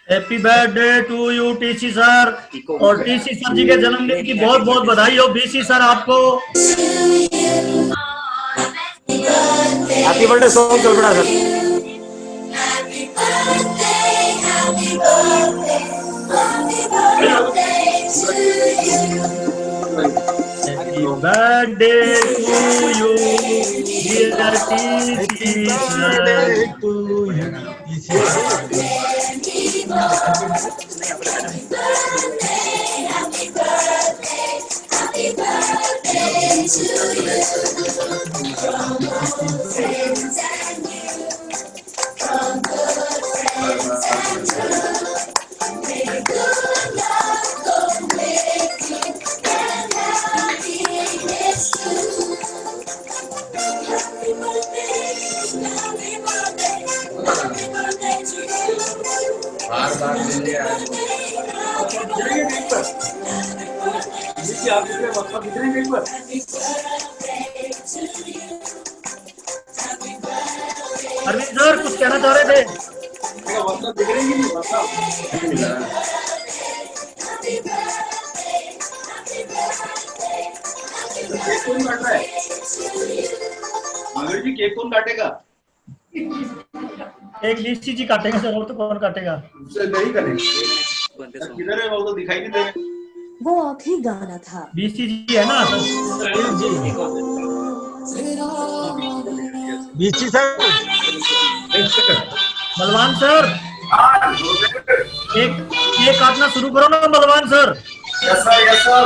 Happy birthday to you TC sir. और TC sir ji के जन्मदिन की बहुत बहुत बधाई हो बीसी सर आपको। हैप्पी बर्थडे सॉन्ग चल पड़ा sir. Happy birthday to you dear TC sir. To you Arvind sir कुछ कहना चाह रहे थे? मगर जी केक कौन काटेगा? एक डीसी जी काटेंगे सर, और तो कौन काटेगा? नहीं करेंगे। किधर है वो तो दिखाई नहीं दे रहे। वो आखिरी गाना था। बीसी जी है ना? BC sir. बलवान सर एक केक काटना शुरू करो ना बलवान sir. Yes sir, yes sir.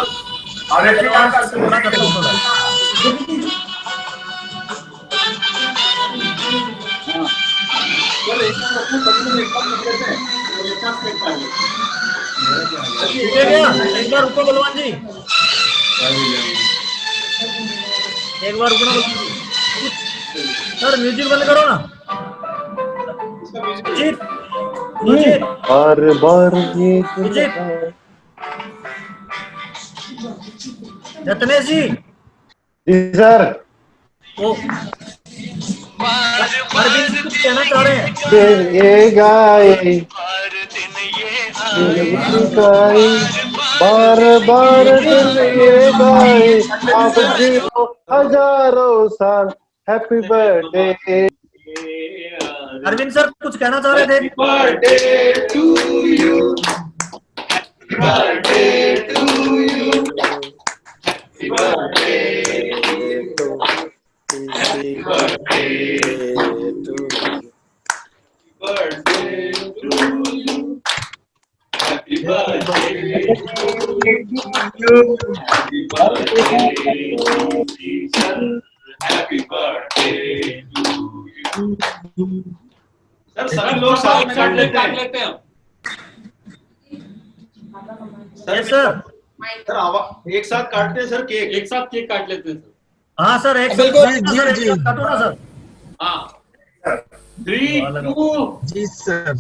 बलवान सर से मना करता हूँ थोड़ा। एक बार रुको बलवान जी, एक बार रुको ना बलवान जी। सर म्यूजिक बंद करो ना। म्यूजिक बार बार ये म्यूजिक। रत्नेश जी सर। ओ अरविंद कुछ कहना चाह रहे हैं? ये गाए बार बार दिन ये गाए आप जियो हजारों साल। Happy birthday. अरविंद सर कुछ कहना चाह रहे थे? Birthday to you, birthday to you, birthday to you, birthday to you, happy birthday to you, happy birthday happy birthday to you. Sir सभी लोग साथ में काट लेते हैं। Yes sir. सर एक साथ काटते हैं सर, केक एक साथ केक काट लेते हैं सर। हाँ सर एक साथ काटो ना सर। हाँ 3, 2, जी सर।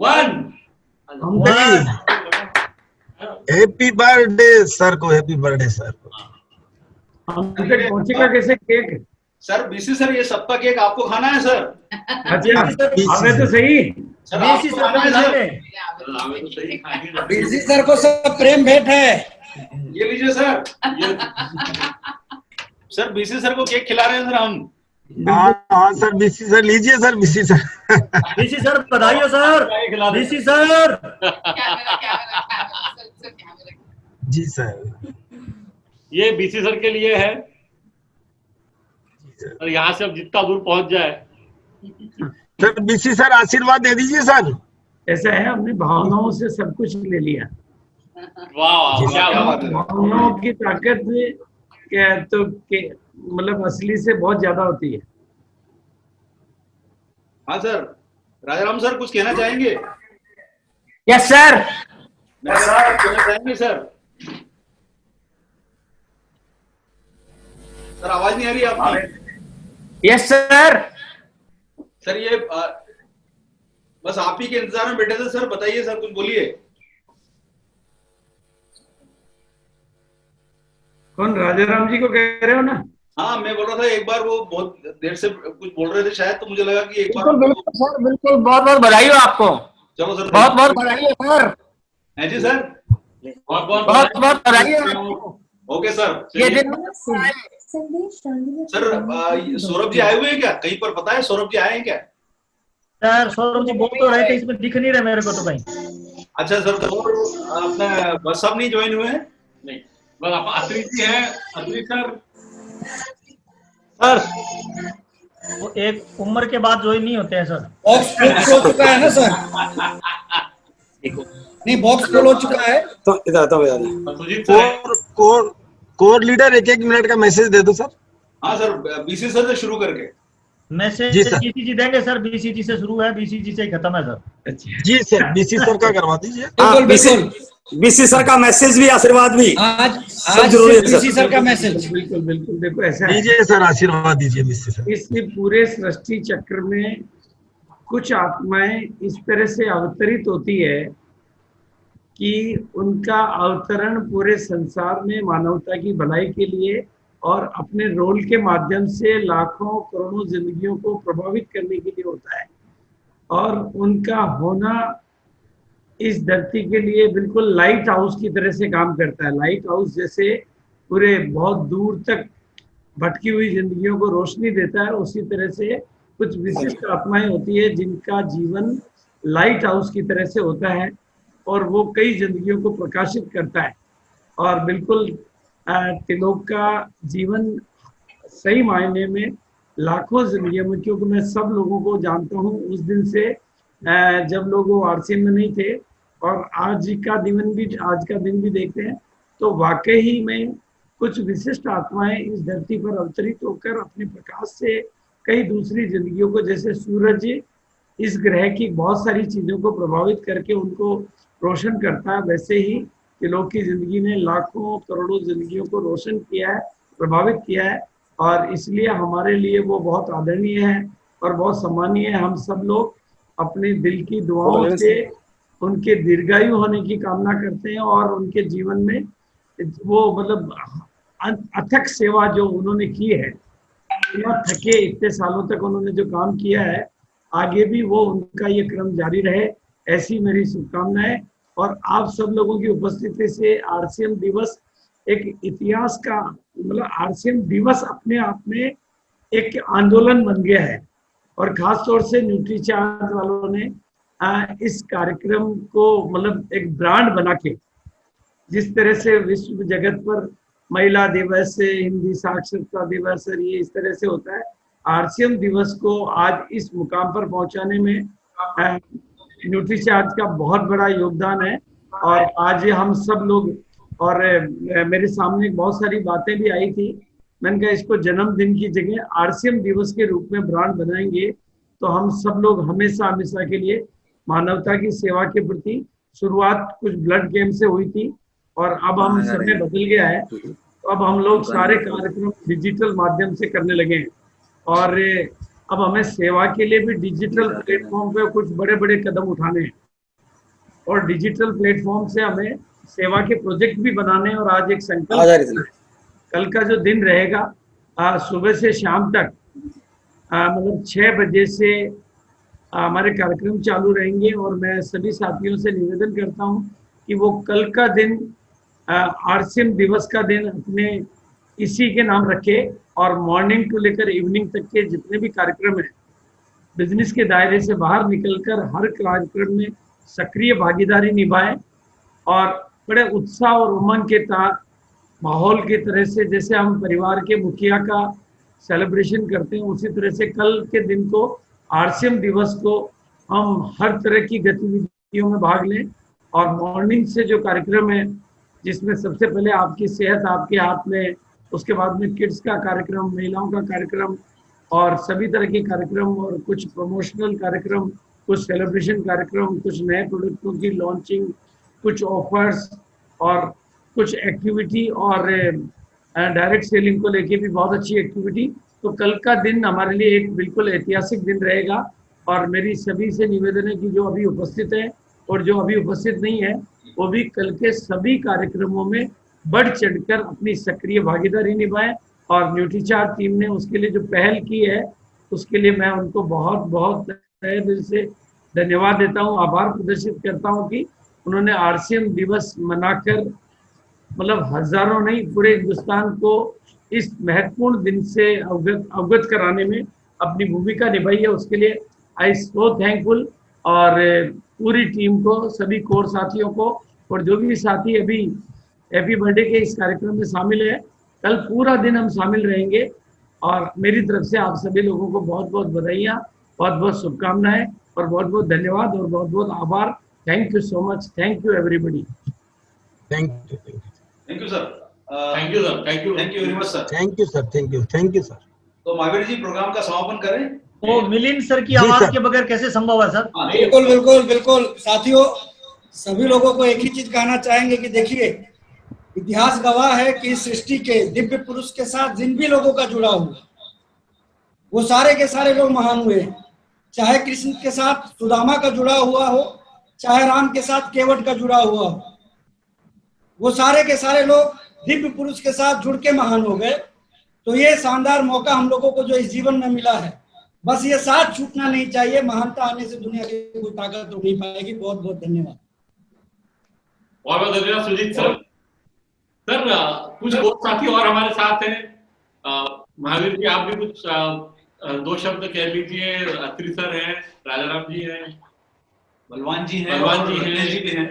1। हैप्पी बर्थडे सर को, हैप्पी बर्थडे सर को। पहुंचेगा कैसे केक? सर बीसी सर ये सबका केक आपको खाना है सर। अच्छा हमें तो सही। सर बीसी आपको सर खाना है सर। बीसी सर को सब प्रेम भेंट है। ये लीजिए सर। सर बीसी सर को केक खिला रहे हैं सर हम। हाँ सर बीसी सर लीजिए sir, BC sir. BC sir बधाई हो सर। बीसी सर जी सर। ये बीसी सर के लिए है और यहाँ से अब जितना दूर पहुंच जाए। सर बीसी सर आशीर्वाद दे दीजिए सर। ऐसा है हमने भावनाओं से सब कुछ ले लिया। वाह क्या बात है। भावनाओं की ताकत तो मतलब असली से बहुत ज्यादा होती है। हाँ सर राजाराम सर कुछ कहना चाहेंगे? Yes sir. सर कहना चाहेंगे सर? सर आवाज नहीं आ रही आपकी। Yes sir. सर ये बस आप ही के इंतजार में बैठे थे सर, बताइए सर कुछ बोलिए। कौन राजाराम जी को कह रहे हो ना? हाँ मैं बोल रहा था एक बार वो बहुत देर से कुछ बोल रहे थे शायद, तो मुझे लगा कि एक बार। बिल्कुल बिल्कुल सर, बिल्कुल बहुत बहुत बधाई हो आपको। चलो सर, बहुत बहुत बधाई है सर, हैं जी सर, बहुत बहुत बहुत बहुत बधाई है। Okay sir. ये दिन संदेश डालने सर सौरभ जी आए हुए हैं क्या कहीं पर, पता है सौरभ जी आए हैं क्या? सर सौरभ जी बोल तो रहे थे, इसमें दिख नहीं रहे मेरे को तो कहीं। अच्छा सर, और अपना बस सब नहीं ज्वाइन हुए हैं? नहीं, बस आप अतरी जी हैं, अतरी सर। सर वो एक उम्र के बाद ज्वाइन नहीं होते हैं सर। बॉक्स फुल हो चुका है ना सर? नहीं, बॉक्स फुल हो चुका है। तो इधर तो Sujeet sir core leader 1-1 minute का मैसेज दे दो सर। हाँ सर, बीसी सर से शुरू करके। मैसेज जी सर। बीसीजी देंगे सर, बीसीजी से शुरू है, बीसीजी से ही खत्म है सर। जी सर, बीसी सर का करवा दीजिए। बिल्कुल बिल्कुल। बीसी सर का मैसेज भी, आशीर्वाद भी आज जरूरी है बीसी सर का मैसेज। बिल्कुल बिल्कुल। देखो ऐसा है, दीजिए सर, आशीर्वाद दीजिए बीसी सर। इस पूरे सृष्टि चक्र में कुछ आत्माएं इस तरह से अवतरित होती है कि उनका अवतरण पूरे संसार में मानवता की भलाई के लिए और अपने रोल के माध्यम से लाखों करोड़ों जिंदगियों को प्रभावित करने के लिए होता है। और उनका होना इस धरती के लिए बिल्कुल लाइट हाउस की तरह से काम करता है। लाइट हाउस जैसे पूरे बहुत दूर तक भटकी हुई जिंदगियों को रोशनी देता है, उसी तरह से कुछ विशिष्ट आत्माएं होती है जिनका जीवन लाइट हाउस की तरह से होता है और वो कई जिंदगियों को प्रकाशित करता है। और बिल्कुल त्रिलोक का जीवन सही मायने में लाखों जिंदगियों में, क्योंकि मैं सब लोगों को जानता हूँ उस दिन से जब लोग वो आरसीएम में नहीं थे, और आज का दिन भी देखते हैं, तो वाकई में कुछ विशिष्ट आत्माएं इस धरती पर अवतरित होकर अपने प्रकाश से कई दूसरी जिंदगियों को, जैसे सूरज इस ग्रह की बहुत सारी चीजों को प्रभावित करके उनको रोशन करता है, वैसे ही त्रिलोक की जिंदगी ने लाखों करोड़ों जिंदगियों को रोशन किया है, प्रभावित किया है। और इसलिए हमारे लिए वो बहुत आदरणीय है और बहुत सम्मानीय है। हम सब लोग अपने दिल की दुआओं से उनके दीर्घायु होने की कामना करते हैं और उनके जीवन में वो मतलब अथक सेवा जो उन्होंने की है, बिना थके इतने सालों तक उन्होंने जो काम किया है, आगे भी वो उनका ये क्रम जारी रहे, ऐसी मेरी शुभकामनाएं। और आप सब लोगों की उपस्थिति से आरसीएम दिवस एक इतिहास का, मतलब आरसीएम दिवस अपने आप में एक आंदोलन बन गया है। और खास तौर से न्यूट्रीचार्ज वालों ने इस कार्यक्रम को मतलब एक ब्रांड बना के, जिस तरह से विश्व जगत पर महिला दिवस, हिंदी साक्षरता दिवस, ये इस तरह से होता है, आरसीएम दिवस को आज इस मुकाम पर पहुंचाने में न्यूट्रीचार्ज का बहुत बड़ा योगदान है। और आज हम सब लोग, और मेरे सामने बहुत सारी बातें भी आई थी, मैंने कहा इसको जन्मदिन की जगह आरसीएम दिवस के रूप में ब्रांड बनाएंगे तो हम सब लोग हमेशा हमेशा के लिए मानवता की सेवा के प्रति, शुरुआत कुछ ब्लड कैंप से हुई थी और अब हम समय बदल गया है, तो अब हम लोग सारे कार्यक्रम डिजिटल माध्यम से करने लगे हैं। और अब हमें सेवा के लिए भी डिजिटल प्लेटफॉर्म पे कुछ बड़े बड़े कदम उठाने हैं और डिजिटल प्लेटफॉर्म से हमें सेवा के प्रोजेक्ट भी बनाने हैं। और आज एक संकल्प, कल का जो दिन रहेगा सुबह से शाम तक मतलब 6 बजे से हमारे कार्यक्रम चालू रहेंगे। और मैं सभी साथियों से निवेदन करता हूं कि वो कल का दिन आरसीएम दिवस का दिन अपने इसी के नाम रखे और मॉर्निंग टू लेकर इवनिंग तक के जितने भी कार्यक्रम हैं, बिजनेस के दायरे से बाहर निकलकर हर कार्यक्रम में सक्रिय भागीदारी निभाएं और बड़े उत्साह और उमंग के साथ माहौल की तरह से, जैसे हम परिवार के मुखिया का सेलिब्रेशन करते हैं, उसी तरह से कल के दिन को आरसीएम दिवस को हम हर तरह की गतिविधियों में भाग लें। और मॉर्निंग से जो कार्यक्रम है, जिसमें सबसे पहले आपकी सेहत आपके हाथ में, उसके बाद में किड्स का कार्यक्रम, महिलाओं का कार्यक्रम और सभी तरह के कार्यक्रम, और कुछ प्रमोशनल कार्यक्रम, कुछ सेलिब्रेशन कार्यक्रम, कुछ नए प्रोडक्टों की लॉन्चिंग, कुछ ऑफर्स और कुछ एक्टिविटी और डायरेक्ट सेलिंग को लेके भी बहुत अच्छी एक्टिविटी। तो कल का दिन हमारे लिए एक बिल्कुल ऐतिहासिक दिन रहेगा। और मेरी सभी से निवेदन है कि जो अभी उपस्थित है और जो अभी उपस्थित नहीं है, वो भी कल के सभी कार्यक्रमों में बढ़ चढ़कर अपनी सक्रिय भागीदारी निभाएं। और न्यूट्रीचार्ज टीम ने उसके लिए जो पहल की है, उसके लिए मैं उनको बहुत बहुत तहे दिल से धन्यवाद देता हूँ, आभार प्रदर्शित करता हूँ कि उन्होंने आरसीएम दिवस मनाकर मतलब हजारों नहीं पूरे हिंदुस्तान को इस महत्वपूर्ण दिन से अवगत कराने में अपनी भूमिका निभाई है। उसके लिए आई सो थैंकफुल, और पूरी टीम को, सभी कोर साथियों को, और जो भी साथी अभी हैप्पी बर्थडे के इस कार्यक्रम में शामिल है, कल पूरा दिन हम शामिल रहेंगे। और मेरी तरफ से आप सभी लोगों को बहुत बहुत बधाइयाँ, बहुत बहुत शुभकामनाएं और बहुत बहुत धन्यवाद और बहुत बहुत आभार। Thank you so much, thank you everybody. Thank you sir, thank you sir, thank you very much sir, thank you sir, thank you sir. तो महावीर जी प्रोग्राम का समापन करें। तो मिलिंद सर की आवाज के बगैर कैसे संभव है सर? बिल्कुल बिल्कुल बिल्कुल। साथियों, सभी लोगों को एक ही चीज कहना चाहेंगे कि देखिए, इतिहास गवाह है कि सृष्टि के दिव्य पुरुष के साथ जिन भी लोगों का जुड़ा हुआ, वो सारे के सारे लोग महान हुए। चाहे कृष्ण के साथ सुदामा का जुड़ा हुआ हो, चाहे राम के साथ केवट का जुड़ा हुआ हो, वो सारे के सारे लोग दिव्य पुरुष के साथ जुड़ के महान हो गए। तो ये शानदार मौका हम लोगों को जो इस जीवन में मिला है, बस ये साथ छूटना नहीं चाहिए। महानता आने से दुनिया की कोई ताकत तो नहीं पाएगी। बहुत बहुत धन्यवाद। बहुत बहुत धन्यवाद सुजीत सर। सर, कुछ और साथी और हमारे साथ हैं। महावीर जी, आप भी कुछ दो शब्द कह लीजिए। अत्री सर हैं, राजाराम जी हैं, बलवान जी हैं,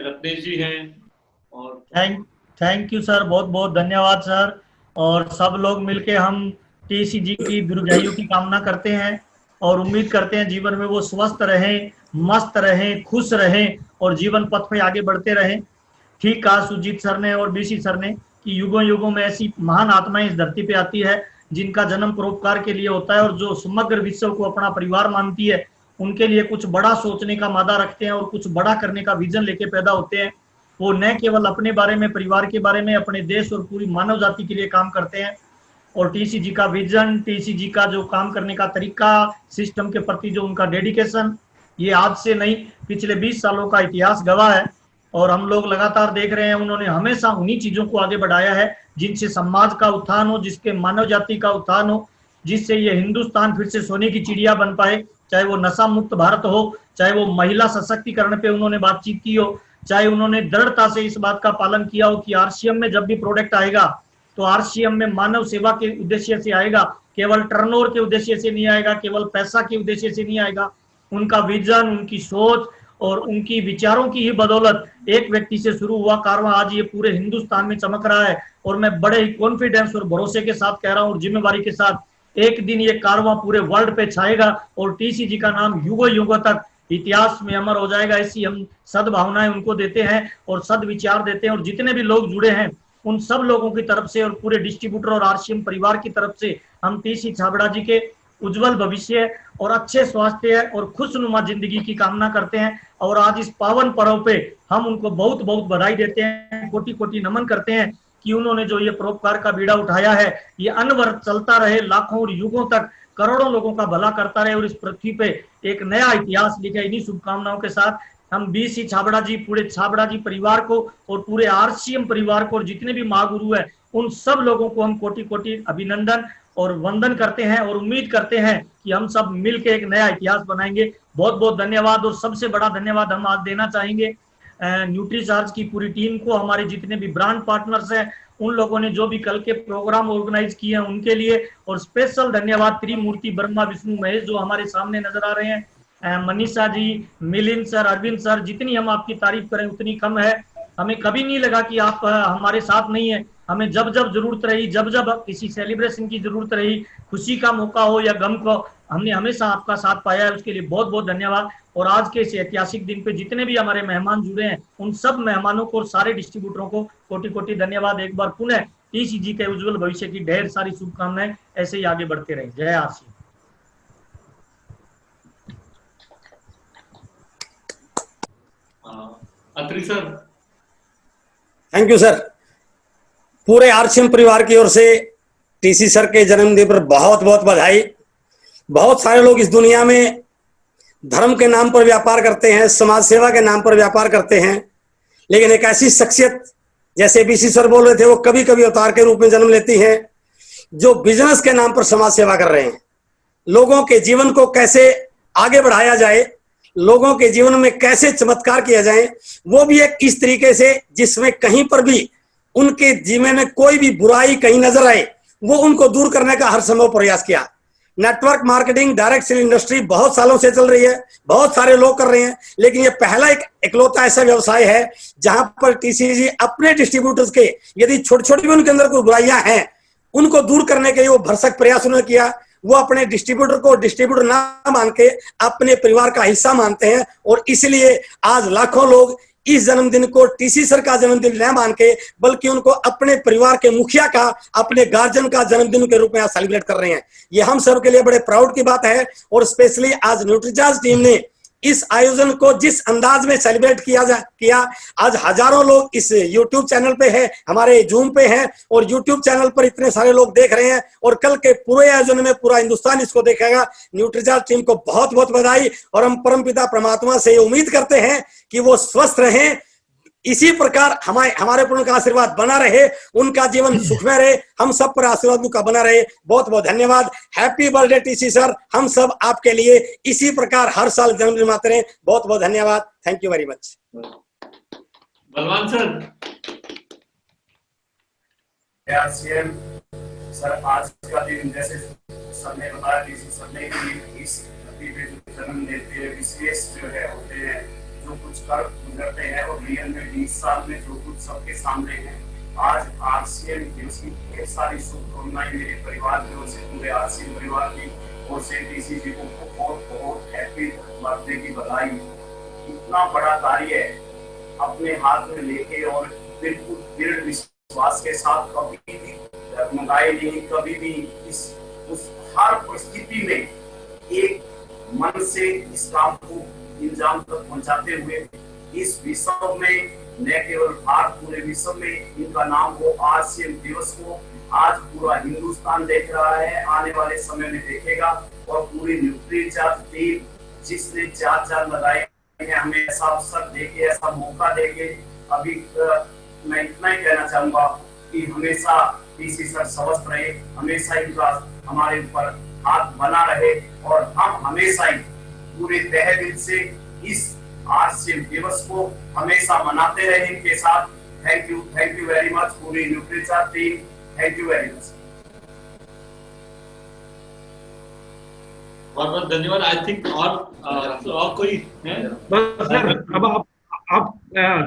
रत्नेश जी हैं, और थैंक यू सर, बहुत बहुत धन्यवाद सर। और सब लोग मिलके हम टीसी जी की दीर्घायु की कामना करते हैं और उम्मीद करते हैं जीवन में वो स्वस्थ रहें, मस्त रहें, खुश रहें और जीवन पथ पे आगे बढ़ते रहें। ठीक कहा सुजीत सर ने और बीसी सर ने कि युगों युगों में ऐसी महान आत्माएं इस धरती पे आती है जिनका जन्म परोपकार के लिए होता है और जो समग्र विश्व को अपना परिवार मानती है, उनके लिए कुछ बड़ा सोचने का मादा रखते हैं और कुछ बड़ा करने का विजन लेके पैदा होते हैं। वो न केवल अपने बारे में, परिवार के बारे में, अपने देश और पूरी मानव जाति के लिए काम करते हैं। और टीसी जी का विजन, टीसी जी का जो काम करने का तरीका, सिस्टम के प्रति जो उनका डेडिकेशन, ये आज से नहीं, पिछले 20 सालों का इतिहास गवाह है। और हम लोग लगातार देख रहे हैं, उन्होंने हमेशा उन्हीं चीजों को आगे बढ़ाया है जिनसे समाज का उत्थान हो, जिसके मानव जाति का उत्थान हो, जिससे ये हिंदुस्तान फिर से सोने की चिड़िया बन पाए। चाहे वो नशा मुक्त भारत हो, चाहे वो महिला सशक्तिकरण पे उन्होंने बातचीत की हो, चाहे उन्होंने दृढ़ता से इस बात का पालन किया हो कि आरसीएम में जब भी प्रोडक्ट आएगा तो आरसीएम में मानव सेवा के उद्देश्य से आएगा, केवल टर्नओवर के उद्देश्य से नहीं आएगा, केवल पैसा के उद्देश्य से नहीं आएगा। उनका विजन, उनकी सोच और उनकी विचारों की ही बदौलत एक व्यक्ति से शुरू हुआ कारवां आज ये पूरे हिंदुस्तान में चमक रहा है। और मैं बड़े ही कॉन्फिडेंस और भरोसे के साथ कह रहा हूँ और जिम्मेवारी के साथ, एक दिन ये कारवां पूरे वर्ल्ड पे छाएगा और टीसी जी का नाम युगों युगों तक इतिहास में अमर हो जाएगा। ऐसी हम सद्भावनाएं उनको देते हैं और सद्विचार देते हैं। और जितने भी लोग जुड़े हैं उन सब लोगों की तरफ से और पूरे डिस्ट्रीब्यूटर और आरसीएम परिवार की तरफ से हम टीसी छाबड़ा जी के उज्जवल भविष्य और अच्छे स्वास्थ्य और खुशनुमा जिंदगी की कामना करते हैं। और आज इस पावन पर्व पे हम उनको बहुत बहुत बधाई देते हैं, कोटि कोटि नमन करते हैं कि उन्होंने जो ये परोपकार का बीड़ा उठाया है, ये अनवरत चलता रहे, लाखों और युगों तक करोड़ों लोगों का भला करता रहे और इस पृथ्वी पे एक नया इतिहास लिखे। इन्हीं शुभकामनाओं के साथ हम बीसी छाबड़ा जी, पूरे छाबड़ा जी परिवार को और पूरे आरसीएम परिवार को और जितने भी महागुरु है उन सब लोगों को हम कोटि कोटि अभिनंदन और वंदन करते हैं और उम्मीद करते हैं कि हम सब मिलकर एक नया इतिहास बनाएंगे। बहुत बहुत धन्यवाद। और सबसे बड़ा धन्यवाद हम आज देना चाहेंगे न्यूट्रीचार्ज की पूरी टीम को, हमारे जितने भी ब्रांड पार्टनर्स हैं उन लोगों ने जो भी कल के प्रोग्राम ऑर्गेनाइज किए हैं उनके लिए। और स्पेशल धन्यवाद त्रिमूर्ति ब्रह्मा विष्णु महेश जो हमारे सामने नजर आ रहे हैं, मनीषा जी, मिलिंद सर, अरविंद सर, जितनी हम आपकी तारीफ करें उतनी कम है। हमें कभी नहीं लगा कि आप हमारे साथ नहीं है। हमें जब जब जरूरत रही, जब जब किसी सेलिब्रेशन की जरूरत रही, खुशी का मौका हो या गम को, हमने हमेशा आपका साथ पाया है। उसके लिए बहुत बहुत धन्यवाद। और आज के इस ऐतिहासिक दिन पे जितने भी हमारे मेहमान जुड़े हैं उन सब मेहमानों को और सारे डिस्ट्रीब्यूटरों को कोटि कोटि धन्यवाद। एक बार पुनः टीसी जी के उज्जवल भविष्य की ढेर सारी शुभकामनाएं, ऐसे ही आगे बढ़ते रहे। जय RC. Atri sir. Thank you sir. पूरे आरसीएम परिवार की ओर से टीसी सर के जन्मदिन पर बहुत बहुत बधाई। बहुत सारे लोग इस दुनिया में धर्म के नाम पर व्यापार करते हैं, समाज सेवा के नाम पर व्यापार करते हैं, लेकिन एक ऐसी शख्सियत जैसे बीसी सर बोल रहे थे, वो कभी कभी अवतार के रूप में जन्म लेती हैं जो बिजनेस के नाम पर समाज सेवा कर रहे हैं। लोगों के जीवन को कैसे आगे बढ़ाया जाए, लोगों के जीवन में कैसे चमत्कार किया जाए, वो भी एक इस तरीके से जिसमें कहीं पर भी उनके जीवन में कोई भी बुराई कहीं नजर आए, वो उनको दूर करने का हर संभव प्रयास किया। Network marketing, direct sell industry बहुत सालों से चल रही है, बहुत सारे लोग कर रहे हैं, लेकिन ये पहला इकलौता ऐसा व्यवसाय है जहां पर टीसीजी अपने डिस्ट्रीब्यूटर्स के यदि छोटी छोटी भी उनके अंदर कोई बुराइयां हैं, उनको दूर करने के लिए वो भरसक प्रयास उन्होंने किया। वो अपने डिस्ट्रीब्यूटर को डिस्ट्रीब्यूटर ना मान के अपने परिवार का हिस्सा मानते हैं, और इसलिए आज लाखों लोग इस जन्मदिन को टीसी सर का जन्मदिन न मान के बल्कि उनको अपने परिवार के मुखिया का, अपने गार्जियन का जन्मदिन के रूप में सेलिब्रेट कर रहे हैं। ये हम सब के लिए बड़े प्राउड की बात है। और स्पेशली आज न्यूट्रीचार्ज टीम ने इस आयोजन को जिस अंदाज में सेलिब्रेट किया, आज हजारों लोग इस YouTube चैनल पे है, हमारे जूम पे हैं, और YouTube चैनल पर इतने सारे लोग देख रहे हैं, और कल के पूरे आयोजन में पूरा हिंदुस्तान इसको देखेगा। न्यूट्रीचार्ज टीम को बहुत बहुत बधाई, और हम परमपिता परमात्मा से उम्मीद करते हैं कि वो स्वस्थ रहें, इसी प्रकार हमारे पर उनका आशीर्वाद बना रहे, उनका जीवन सुखमय रहे, हम सब पर आशीर्वाद उनका बना रहे। बहुत बहुत धन्यवाद। हैप्पी बर्थडे टीसी सर, हम सब आपके लिए इसी प्रकार हर साल जन्मदिन मनाते रहे। बहुत बहुत धन्यवाद। Thank you very much. बलवान सर। सर आज का दिन जैसे सबने बताया, टीसी सर ने इस जन्मदिन के विशेष जो है होते हैं, जो कुछ कर गुजरते हैं, और रियल में 20 साल में जो कुछ सबके सामने है। आज आरसीएम दिवस की ढेर सारी शुभकामनाएं मेरे परिवार की ओर से, पूरे आरसीएम परिवार की ओर से टीसी जी को बहुत बहुत हैप्पी बर्थडे की बधाई। इतना बड़ा कार्य अपने हाथ में लेके और बिल्कुल दृढ़ विश्वास के साथ कभी भी डगमगाए नहीं, कभी भी उस हर परिस्थिति में एक मन से इस काम को इंजाम तक पहुंचाते हुए इस विश्व में, न केवल भारत, पूरे विश्व में इनका नाम हो। आरसीएम दिवस को आज पूरा हिंदुस्तान देख रहा है, आने वाले समय में देखेगा, और पूरी न्यूट्रीचार्ज टीम जिसने चार लगाए हैं, हमें ऐसा अवसर देके, ऐसा मौका देके, अभी मैं इतना ही कहना चाहूंगा कि हमेशा टीसी सर स्वस्थ रहे, हमेशा इनका हमारे ऊपर हाथ बना रहे, और हम हमेशा ही पूरे तहे दिल से इस आरसीएम दिवस को हमेशा मनाते रहे इनके साथ। थैंक यू वेरी मच पूरी Nutricharge team, thank you very much. बहुत बहुत धन्यवाद। आई थिंक और कोई है? बस सर, अब आप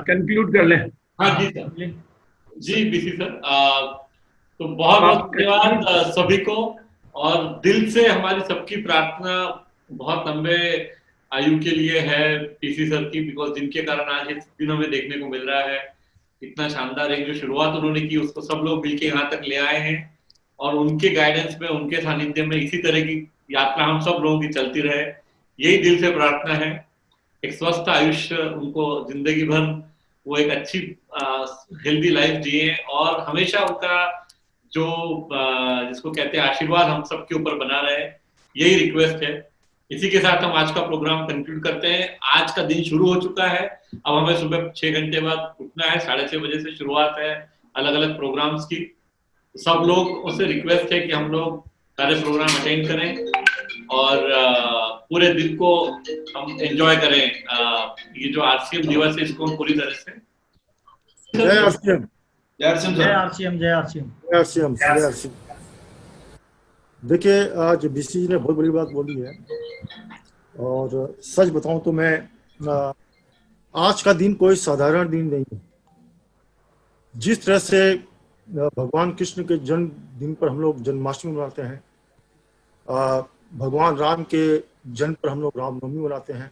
कंक्लूड कर लें। हाँ जी सर, जी बीसी सर, तो बहुत बहुत धन्यवाद सभी को, और दिल से हमारी सबकी प्रार्थना बहुत लंबे आयु के लिए है टीसी सर की, बिकॉज जिनके कारण आज इस दिनों में देखने को मिल रहा है। इतना शानदार एक जो शुरुआत उन्होंने की, उसको सब लोग मिलके यहाँ तक ले आए हैं, और उनके गाइडेंस में, उनके सानिध्य में इसी तरह की यात्रा हम सब लोगों की चलती रहे, यही दिल से प्रार्थना है। एक स्वस्थ आयुष्य उनको जिंदगी भर, वो एक अच्छी हेल्दी लाइफ जिए, और हमेशा उनका जो जिसको कहते हैं आशीर्वाद हम सबके ऊपर बना रहे, यही रिक्वेस्ट है। इसी के साथ हम आज का प्रोग्राम कंक्लूड करते हैं। आज का दिन शुरू हो चुका है, अब हमें सुबह 6 घंटे बाद उठना है, 6:30 बजे से शुरुआत है अलग अलग प्रोग्राम्स की। सब लोग उससे रिक्वेस्ट है कि हम लोग सारे प्रोग्राम अटेंड करें, और पूरे दिन को हम एंजॉय करें। ये जो आरसीएम दिवस है, इसको हम पूरी तरह से जय आरसीएम, जय आरसीएम, जय आरसीएम, जय आरसीएम, जय आरसीएम। देखिए, आज बीसी जी ने बहुत बड़ी बात बोली है, और सच बताऊं तो मैं आज का दिन कोई साधारण दिन नहीं है। जिस तरह से भगवान कृष्ण के जन्मदिन पर हम लोग जन्माष्टमी मनाते हैं, भगवान राम के जन्म पर हम लोग रामनवमी मनाते हैं,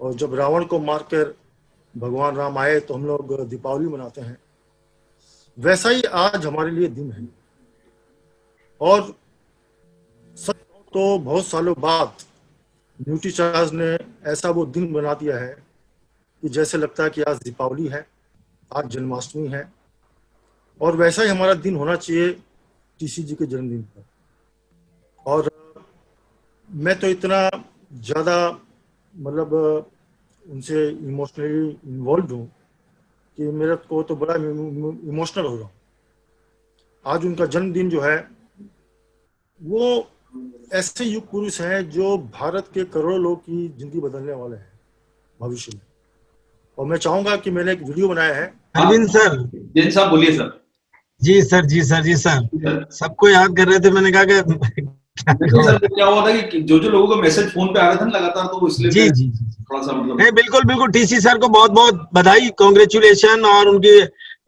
और जब रावण को मारकर भगवान राम आए तो हम लोग दीपावली मनाते हैं। वैसा ही आज हमारे लिए दिन है, और सच तो बहुत सालों बाद न्यूट्रीचार्ज ने ऐसा वो दिन बना दिया है कि जैसे लगता है कि आज दीपावली है, आज जन्माष्टमी है, और वैसा ही हमारा दिन होना चाहिए टीसी जी के जन्मदिन पर। और मैं तो इतना ज़्यादा मतलब उनसे इमोशनली इन्वॉल्व हूँ कि मेरे को तो बड़ा इमोशनल हो रहा हूँ। आज उनका जन्मदिन जो है वो ऐसे युग पुरुष हैं जो भारत के करोड़ों लोग की जिंदगी बदलने वाले हैं भविष्य में। और मैं चाहूंगा कि मैंने एक वीडियो बनाया है। अरविंद सर, जैन साहब बोलिए सर। जी सर, जी सर, जी सर, सबको याद कर रहे थे, मैंने कहा कि सर क्या हुआ था कि जो लोगों को मैसेज फोन पे आ रहे थे ना लगातार, तो इसलिए जी जी थोड़ा सा मतलब नहीं, बिल्कुल बिल्कुल, टीसी सर को बहुत बहुत बधाई, कांग्रेचुलेशन। और उनके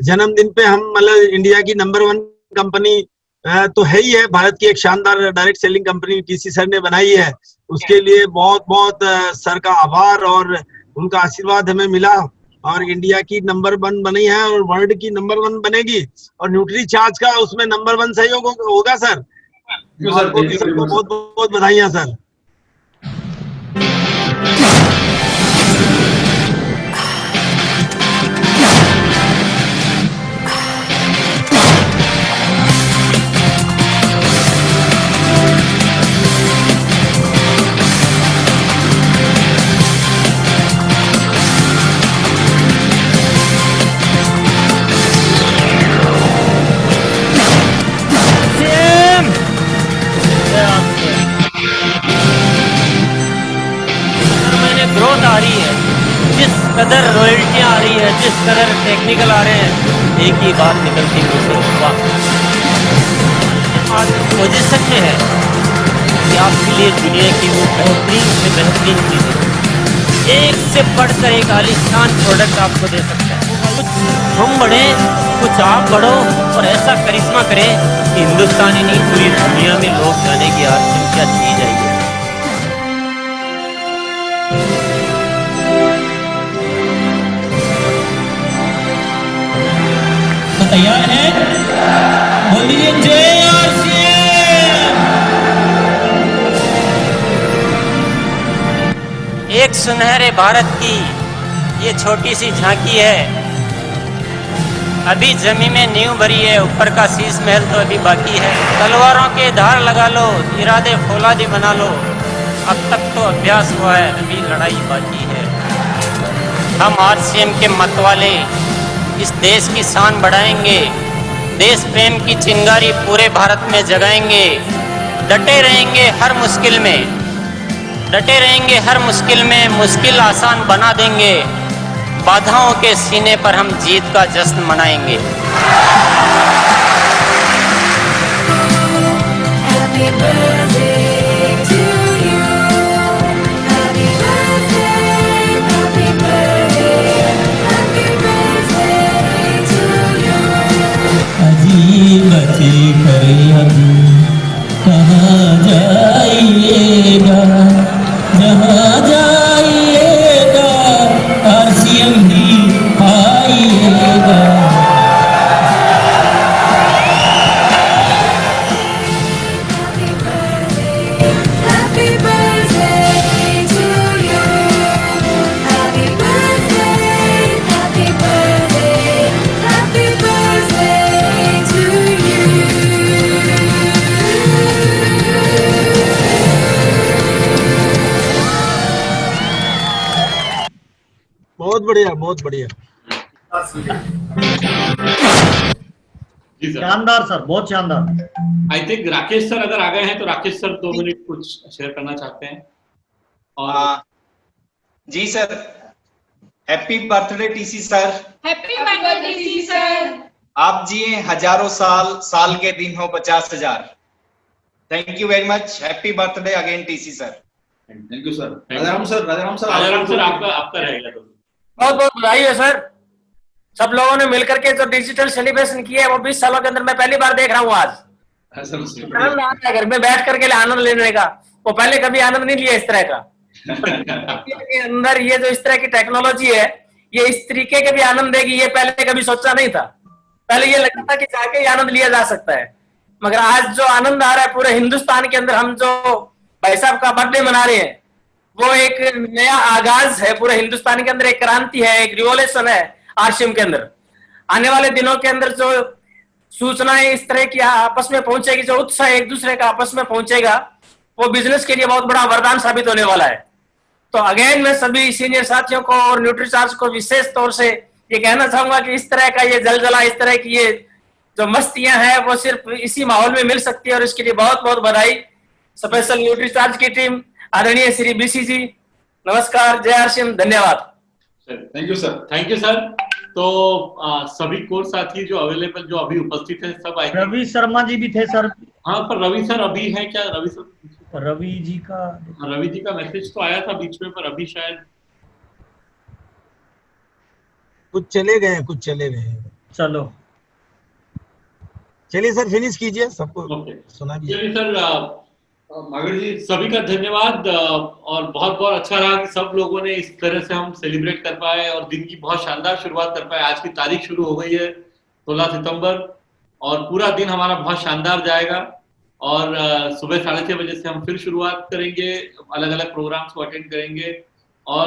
जन्मदिन पे हम मतलब इंडिया की नंबर 1 कंपनी तो है ही है, भारत की एक शानदार direct selling company TC sir ने बनाई है, उसके लिए बहुत बहुत सर का आभार और उनका आशीर्वाद हमें मिला। और इंडिया की नंबर 1 बनी है और वर्ल्ड की नंबर 1 बनेगी, और न्यूट्री चार्ज का उसमें नंबर 1 सहयोग होगा सर। आपको भी सबको बहुत बहुत बधाइयां सर। ग्रोथ आ रही है, जिस कदर रॉयल्टियाँ आ रही है, जिस कदर टेक्निकल आ रहे हैं, एक ही बात निकलती है मुझसे, वाह। आज पोजीशन में है कि आपके लिए दुनिया की वो बेहतरीन से बेहतरीन चीज़ें, एक से बढ़कर एक आलीशान प्रोडक्ट आपको दे सकता है। कुछ हम बढ़े, कुछ आप बढ़ो और ऐसा करिश्मा करें कि हिंदुस्तान ही नहीं पूरी दुनिया में लोग जाने की यार क्या चीज़ है ये। तैयार है? बोलिए जय आरसीएम। एक सुनहरे भारत की ये छोटी सी झांकी है, अभी जमीन में नींव भरी है, ऊपर का शीश महल तो अभी बाकी है। तलवारों के धार लगा लो, इरादे फौलादी बना लो, अब तक तो अभ्यास हुआ है, अभी लड़ाई बाकी है। हम आरसीएम के मतवाले इस देश की शान बढ़ाएंगे, देश प्रेम की चिंगारी पूरे भारत में जगाएंगे, डटे रहेंगे हर मुश्किल में, डटे रहेंगे हर मुश्किल में, मुश्किल आसान बना देंगे, बाधाओं के सीने पर हम जीत का जश्न मनाएंगे। बची करियम कहाँ जाइएगा, जहाँ जाइएगा आरसीएम ही आइएगा। बहुत बढ़िया, बहुत बढ़िया, शानदार सर, बहुत शानदार। आई थिंक राकेश सर अगर आ गए हैं तो राकेश सर 2 मिनट कुछ शेयर करना चाहते हैं। और ji sir, happy birthday TC sir. Happy birthday TC sir. आप जिए हजारों साल, साल के दिन हो 50,000। Thank you very much, happy birthday again TC sir. Thank you sir. Rajaram sir, Rajaram sir आपका रहेगा। बहुत बहुत बधाई है सर। सब लोगों ने मिलकर के जो डिजिटल सेलिब्रेशन किया है वो 20 सालों के अंदर मैं पहली बार देख रहा हूँ आज। आनंद आ रहा है घर में बैठ करके आनंद लेने का, वो पहले कभी आनंद नहीं लिया इस तरह का। के अंदर ये जो इस तरह की टेक्नोलॉजी है, ये इस तरीके के भी आनंद देगी, ये पहले कभी सोचा नहीं था। पहले ये लगता था कि जाके ही आनंद लिया जा सकता है, मगर आज जो आनंद आ रहा है पूरे हिंदुस्तान के अंदर, हम जो भाई साहब का बर्थडे मना रहे हैं, वो एक नया आगाज है पूरे हिंदुस्तान के अंदर, एक क्रांति है, एक रिवोल्यूशन है आरसीएम के अंदर। आने वाले दिनों के अंदर जो सूचनाएं इस तरह की आपस में पहुंचेगी, जो उत्साह एक दूसरे का आपस में पहुंचेगा, वो बिजनेस के लिए बहुत बड़ा वरदान साबित होने वाला है। तो अगेन मैं सभी सीनियर साथियों को और न्यूट्रीचार्ज को विशेष तौर से ये कहना चाहूंगा कि इस तरह का ये जलजला, इस तरह की ये जो मस्तियां हैं वो सिर्फ इसी माहौल में मिल सकती है, और इसके लिए बहुत बहुत बधाई। स्पेशल न्यूट्रीचार्ज की टीम, आदरणीय श्री बीसी जी, नमस्कार, जय आरसीएम, धन्यवाद। Thank you sir, thank you sir. तो सभी कोर साथी जो अवेलेबल, जो अभी उपस्थित है, सब आए। रवि शर्मा जी भी थे सर। हाँ, पर रवि सर अभी है क्या? रवि सर, रवि जी का मैसेज तो आया था बीच में, पर अभी शायद कुछ चले गए, कुछ चले गए। चलो चलिए सर, फिनिश कीजिए, सबको सुना दिया। चलिए सर, मागर जी सभी का धन्यवाद, और बहुत बहुत अच्छा रहा कि सब लोगों ने इस तरह से हम सेलिब्रेट कर पाए और दिन की बहुत शानदार शुरुआत कर पाए। आज की तारीख शुरू हो गई है 16 सितंबर, और पूरा दिन हमारा बहुत शानदार जाएगा। और सुबह 6:30 बजे से हम फिर शुरुआत करेंगे, अलग अलग प्रोग्राम्स को अटेंड करेंगे। और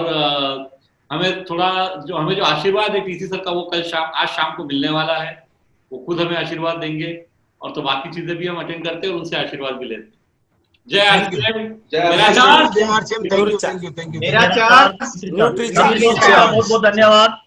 हमें जो आशीर्वाद है टीसी सर का, वो आज शाम को मिलने वाला है। वो खुद हमें आशीर्वाद देंगे, और तो बाकी चीजें भी हम अटेंड करते हैं और उनसे आशीर्वाद भी लेते हैं। जय आरसीएम, बहुत बहुत धन्यवाद।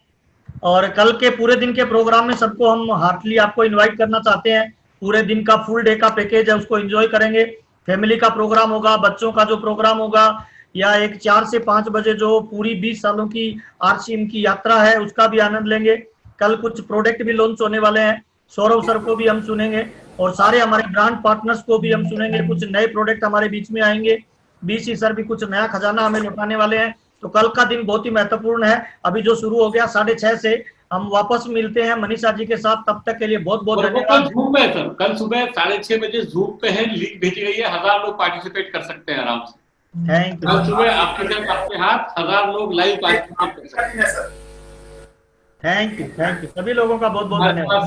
और कल के पूरे दिन के प्रोग्राम में सबको हम हार्टली आपको इनवाइट करना चाहते हैं। पूरे दिन का फुल डे का पैकेज है, उसको एंजॉय करेंगे। फैमिली का प्रोग्राम होगा, बच्चों का जो प्रोग्राम होगा, या एक 4 से 5 बजे जो पूरी 20 सालों की आरसीएम की यात्रा है, उसका भी आनंद लेंगे। कल कुछ प्रोडक्ट भी लॉन्च होने वाले हैं, सौरभ सर को भी हम सुनेंगे, और सारे हमारे ब्रांड पार्टनर्स को भी हम सुनेंगे। कुछ नए प्रोडक्ट हमारे बीच में आएंगे, बीसी सर भी कुछ नया खजाना हमें लौटाने वाले हैं। तो कल का दिन बहुत ही महत्वपूर्ण है। अभी जो शुरू हो गया 6:30 से, हम वापस मिलते हैं मनीषा जी के साथ। तब तक के लिए बहुत बहुत धन्यवाद। जूम पे सर, कल सुबह 6:30 बजे जूम पे है, लिंक भेजी गई है, 1000 लोग पार्टिसिपेट कर सकते हैं आराम से। Thank you. कल सुबह आपके हाथ 1000 लोग लाइव पार्टिसिपेट कर सकते हैं। थैंक यू, सभी लोगों का बहुत बहुत धन्यवाद।